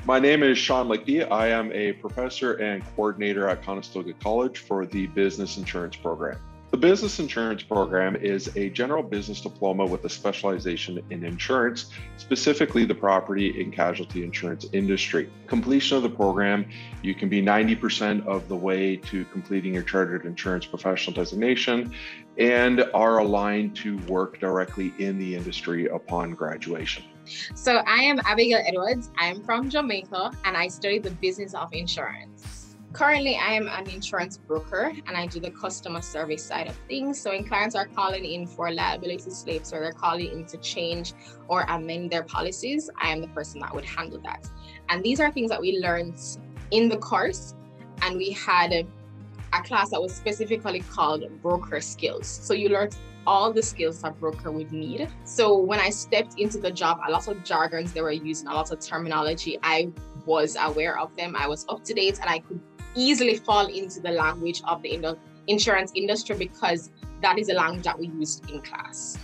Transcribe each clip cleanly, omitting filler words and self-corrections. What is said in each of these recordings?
My name is Sean Lickby. I am a professor and coordinator at Conestoga College for the Business Insurance Program. The Business Insurance Program is a general business diploma with a specialization in insurance, specifically the property and casualty insurance industry. Completion of the program, you can be 90% of the way to completing your chartered insurance professional designation and are aligned to work directly in the industry upon graduation. So I am Abigail Edwards. I am from Jamaica and I study the business of insurance. Currently, I am an insurance broker and I do the customer service side of things. So when clients are calling in for liability slips or they're calling in to change or amend their policies, I am the person that would handle that. And these are things that we learned in the course, and we had a class that was specifically called broker skills. So you learned all the skills that broker would need. So when I stepped into the job, a lot of jargons they were using, a lot of terminology, I was aware of them. I was up to date and I could easily fall into the language of the insurance industry because that is the language that we used in class.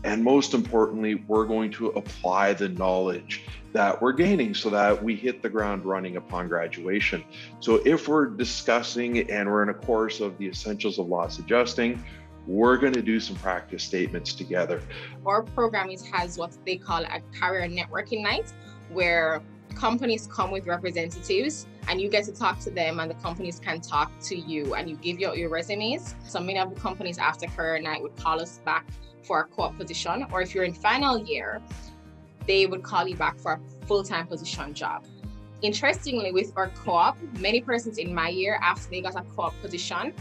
And most importantly, we're going to apply the knowledge that we're gaining so that we hit the ground running upon graduation. So if we're discussing and we're in a course of the essentials of loss adjusting, we're going to do some practice statements together. Our program has what they call a career networking night, where companies come with representatives and you get to talk to them and the companies can talk to you and you give your resumes. So many of the companies after career night would call us back for a co-op position, or if you're in final year, they would call you back for a full-time position job. Interestingly, with our co-op, many persons in my year, after they got a co-op position,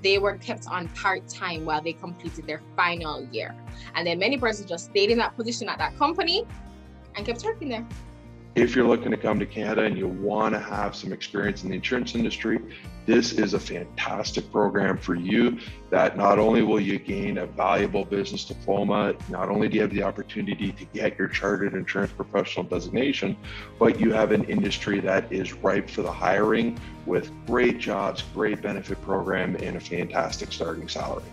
they were kept on part-time while they completed their final year. And then many persons just stayed in that position at that company and kept working there. If you're looking to come to Canada and you want to have some experience in the insurance industry, this is a fantastic program for you that not only will you gain a valuable business diploma, not only do you have the opportunity to get your chartered insurance professional designation, but you have an industry that is ripe for the hiring with great jobs, great benefit program, and a fantastic starting salary.